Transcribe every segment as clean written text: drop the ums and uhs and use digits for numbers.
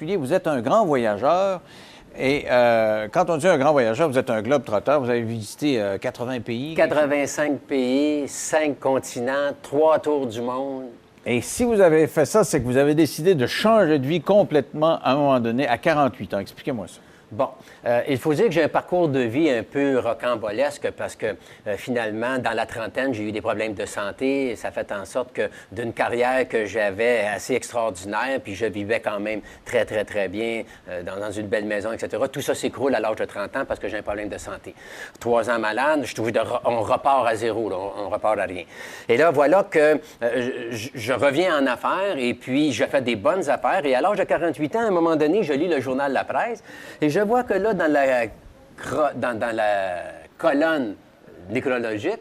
Vous êtes un grand voyageur et quand on dit un grand voyageur, vous êtes un globe-trotteur. Vous avez visité 80 pays. 85 pays, 5 continents, 3 tours du monde. Et si vous avez fait ça, c'est que vous avez décidé de changer de vie complètement à un moment donné, à 48 ans. Expliquez-moi ça. Bon, il faut dire que j'ai un parcours de vie un peu rocambolesque parce que finalement, dans la trentaine, j'ai eu des problèmes de santé et ça fait en sorte que d'une carrière que j'avais assez extraordinaire, puis je vivais quand même très, très, très bien dans une belle maison, etc. Tout ça s'écroule à l'âge de 30 ans parce que j'ai un problème de santé. 3 ans malade, je trouve on repart à zéro, là, on repart à rien. Et là, voilà que je reviens en affaires et puis je fais des bonnes affaires. Et à l'âge de 48 ans, à un moment donné, je lis le journal La Presse et je vois que là, dans la colonne nécrologique,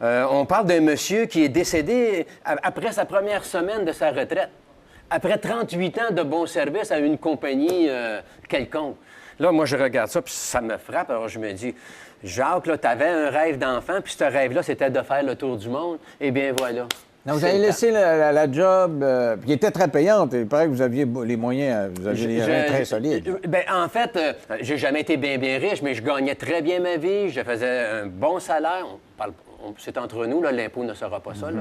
on parle d'un monsieur qui est décédé après sa première semaine de sa retraite, après 38 ans de bon service à une compagnie quelconque. Là, moi, je regarde ça, puis ça me frappe. Alors, je me dis, Jacques, là, tu avais un rêve d'enfant, puis ce rêve-là, c'était de faire le tour du monde. Eh bien, voilà. Non, vous avez laissé la job, qui était très payante. Il paraît que vous aviez les moyens, vous aviez les reins très solides. Bien, en fait, j'ai jamais été bien, bien riche, mais je gagnais très bien ma vie. Je faisais un bon salaire. C'est entre nous, là, l'impôt ne sera pas ça. Il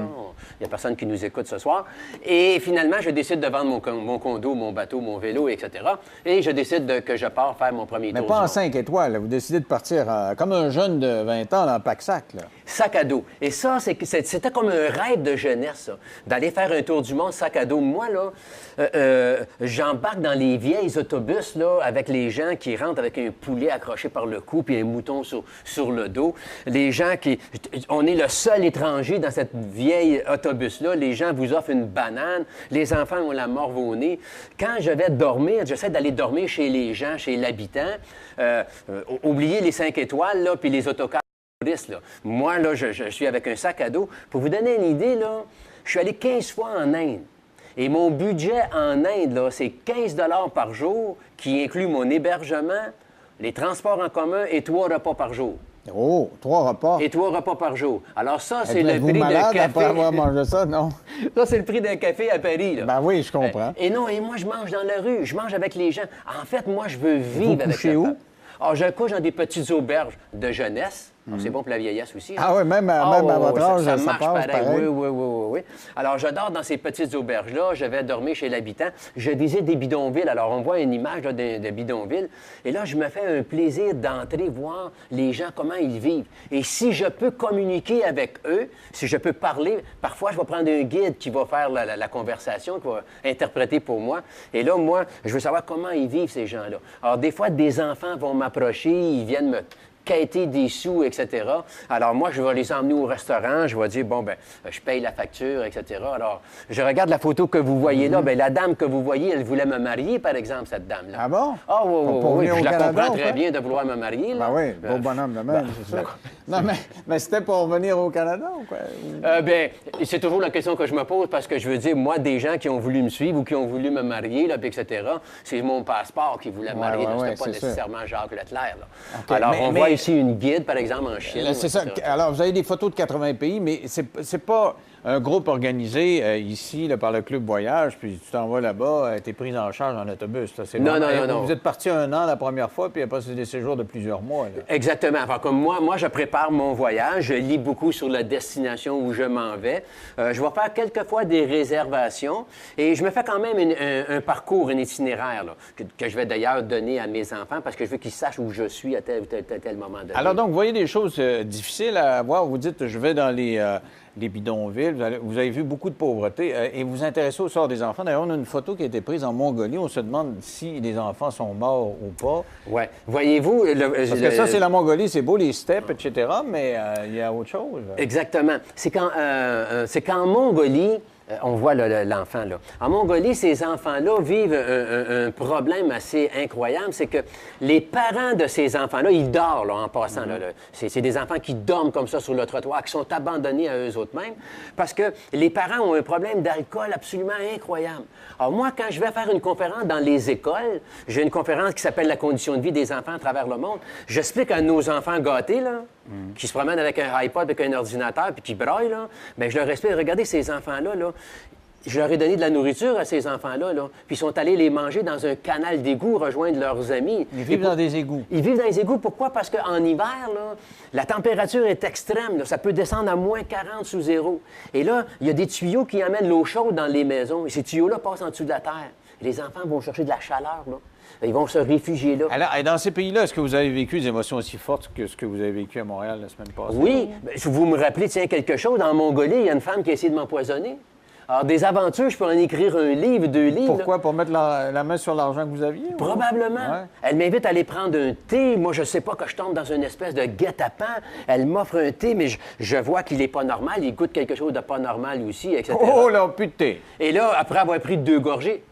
n'y a personne qui nous écoute ce soir. Et finalement, je décide de vendre mon condo, mon bateau, mon vélo, etc. Et je décide que je pars faire mon premier tour. Mais pas en 5 étoiles. Là. Vous décidez de partir comme un jeune de 20 ans en pack-sac. Sac à dos. Et ça, c'était comme un rêve de jeunesse, ça, d'aller faire un tour du monde sac à dos. Moi, là, j'embarque dans les vieilles autobus, là, avec les gens qui rentrent avec un poulet accroché par le cou puis un mouton sur le dos. Les gens qui... On est le seul étranger dans cette vieille autobus-là. Les gens vous offrent une banane. Les enfants ont la morve au nez. Quand je vais dormir, j'essaie d'aller dormir chez les gens, chez l'habitant. Oubliez les 5 étoiles, là, puis les autocars. Là. Moi, là, je suis avec un sac à dos. Pour vous donner une idée, là, je suis allé 15 fois en Inde. Et mon budget en Inde, là, c'est 15 $ par jour, qui inclut mon hébergement, les transports en commun et 3 repas par jour. Oh, 3 repas. Et 3 repas par jour. Alors ça, c'est le prix d'un malade café. Après avoir mangé ça, non? Ça, c'est le prix d'un café à Paris. Là. Ben oui, je comprends. Et non, et moi, je mange dans la rue. Je mange avec les gens. En fait, moi, je veux vivre avec couchez où? Alors, je couche dans des petites auberges de jeunesse. C'est bon pour la vieillesse aussi. Ah oui, même à votre âge, ça ça marche passe pareil. Oui. Alors, je dors dans ces petites auberges-là. Je vais dormir chez l'habitant. Je visite des bidonvilles. Alors, on voit une image là, de bidonville. Et là, je me fais un plaisir d'entrer, voir les gens, comment ils vivent. Et si je peux communiquer avec eux, si je peux parler, parfois, je vais prendre un guide qui va faire la conversation, qui va interpréter pour moi. Et là, moi, je veux savoir comment ils vivent, ces gens-là. Alors, des fois, des enfants vont m'approcher, ils viennent me quêter des sous, etc. Alors, moi, je vais les emmener au restaurant. Je vais dire, bon, ben, je paye la facture, etc. Alors, je regarde la photo que vous voyez là. Bien, la dame que vous voyez, elle voulait me marier, par exemple, cette dame-là. Ah bon? Ah oui. Je la Canada, comprends très bien de vouloir me marier. Là. Ben oui, beau bonhomme de même, c'est ça. Non, mais c'était pour venir au Canada ou quoi? Bien, c'est toujours la question que je me pose parce que je veux dire, moi, des gens qui ont voulu me suivre ou qui ont voulu me marier, là, puis etc., c'est mon passeport qui voulait me marier. C'était pas nécessairement Jacques Leclerc. Là. Okay. Alors, on voit ici une guide, par exemple, en Chine. C'est ça. Alors, vous avez des photos de 80 pays, mais c'est pas un groupe organisé ici là, par le Club Voyage, puis tu t'en vas là-bas, t'es pris en charge en autobus. Là. Non. Vous êtes parti 1 an la première fois, puis après, c'est des séjours de plusieurs mois. Là. Exactement. Enfin, comme moi, je prépare mon voyage. Je lis beaucoup sur la destination où je m'en vais. Je vais faire quelquefois des réservations et je me fais quand même un parcours, un itinéraire là, que je vais d'ailleurs donner à mes enfants parce que je veux qu'ils sachent où je suis à tel moment donné. Alors donc, vous voyez des choses difficiles à voir. Vous dites, je vais dans les bidonvilles. Vous avez vu beaucoup de pauvreté et vous vous intéressez au sort des enfants. D'ailleurs, on a une photo qui a été prise en Mongolie. On se demande si les enfants sont morts ou pas. Oui. Voyez-vous... Parce que ça, c'est la Mongolie. C'est beau, les steppes, etc., mais il y a autre chose. Exactement. C'est qu'en Mongolie... on voit l'enfant, là. En Mongolie, ces enfants-là vivent un problème assez incroyable. C'est que les parents de ces enfants-là, ils dorment, là, en passant. Là. C'est des enfants qui dorment comme ça sur le trottoir, qui sont abandonnés à eux-mêmes, parce que les parents ont un problème d'alcool absolument incroyable. Alors moi, quand je vais faire une conférence dans les écoles, j'ai une conférence qui s'appelle « La condition de vie des enfants à travers le monde », j'explique à nos enfants gâtés, là, qui se promènent avec un iPod, avec un ordinateur, puis qui braillent, là, bien, je leur explique, regardez ces enfants-là, là, je leur ai donné de la nourriture à ces enfants-là, là, puis ils sont allés les manger dans un canal d'égout, rejoindre leurs amis. Ils vivent dans des égouts. Ils vivent dans les égouts. Pourquoi? Parce qu'en hiver, là, la température est extrême. Là. Ça peut descendre à moins 40 sous zéro. Et là, il y a des tuyaux qui amènent l'eau chaude dans les maisons. Et ces tuyaux-là passent en dessous de la terre. Et les enfants vont chercher de la chaleur, là. Ils vont se réfugier là. Alors, et dans ces pays-là, est-ce que vous avez vécu des émotions aussi fortes que ce que vous avez vécu à Montréal la semaine passée? Oui. Vous me rappelez, tiens, quelque chose. En Mongolie, il y a une femme qui a essayé de m'empoisonner. Alors, des aventures, je peux en écrire un livre, 2 livres. Pourquoi? Là. Pour mettre la main sur l'argent que vous aviez? Probablement. Ouais. Elle m'invite à aller prendre un thé. Moi, je ne sais pas que je tombe dans une espèce de guet-apens. Elle m'offre un thé, mais je vois qu'il n'est pas normal. Il goûte quelque chose de pas normal aussi, etc. Oh là, plus de thé! Et là, après avoir pris 2 gorgées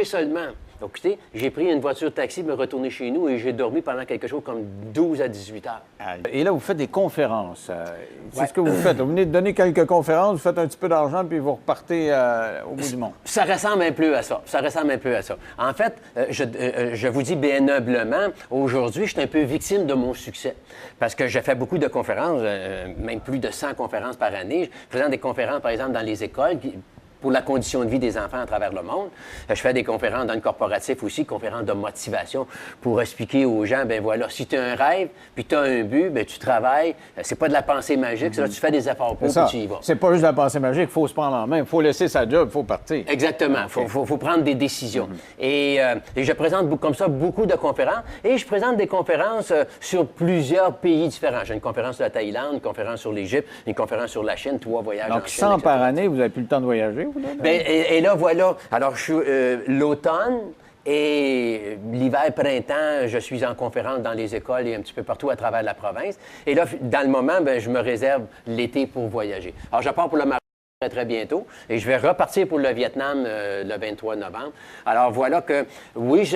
seulement. Donc, écoutez, j'ai pris une voiture taxi, me retourner chez nous et j'ai dormi pendant quelque chose comme 12 à 18 heures. Et là, vous faites des conférences. C'est Ouais. ce que vous faites. Vous venez de donner quelques conférences, vous faites un petit peu d'argent, puis vous repartez au bout du monde. Ça ressemble un peu à ça. En fait, je vous dis bien humblement, aujourd'hui, je suis un peu victime de mon succès. Parce que je fais beaucoup de conférences, même plus de 100 conférences par année. Je présente des conférences, par exemple, dans les écoles, pour la condition de vie des enfants à travers le monde. Je fais des conférences dans le corporatif aussi, conférences de motivation pour expliquer aux gens, ben voilà, si tu as un rêve, puis tu as un but, ben tu travailles. C'est pas de la pensée magique, ça, tu fais des efforts pour, puis tu y vas. C'est pas juste de la pensée magique, il faut se prendre en main, il faut laisser sa job, il faut partir. Exactement. Il faut prendre des décisions. Et je présente comme ça beaucoup de conférences. Et je présente des conférences sur plusieurs pays différents. J'ai une conférence sur la Thaïlande, une conférence sur l'Égypte, une conférence sur la Chine, 3 voyages en Donc, Chine, 100 etc. par année, vous n'avez plus le temps de voyager, vous, là? Ben, et là, voilà. Alors, je suis l'automne et l'hiver-printemps, je suis en conférence dans les écoles et un petit peu partout à travers la province. Et là, dans le moment, ben, je me réserve l'été pour voyager. Alors, je pars pour le Maroc très bientôt et je vais repartir pour le Vietnam le 23 novembre. Alors, voilà que, oui,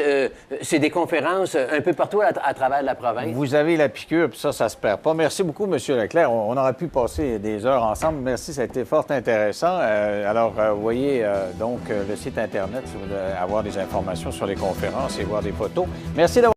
c'est des conférences un peu partout à travers la province. Vous avez la piqûre, puis ça se perd pas. Merci beaucoup, M. Leclerc. On aurait pu passer des heures ensemble. Merci, ça a été fort intéressant. Alors, vous voyez donc le site Internet si vous voulez avoir des informations sur les conférences et voir des photos. Merci d'avoir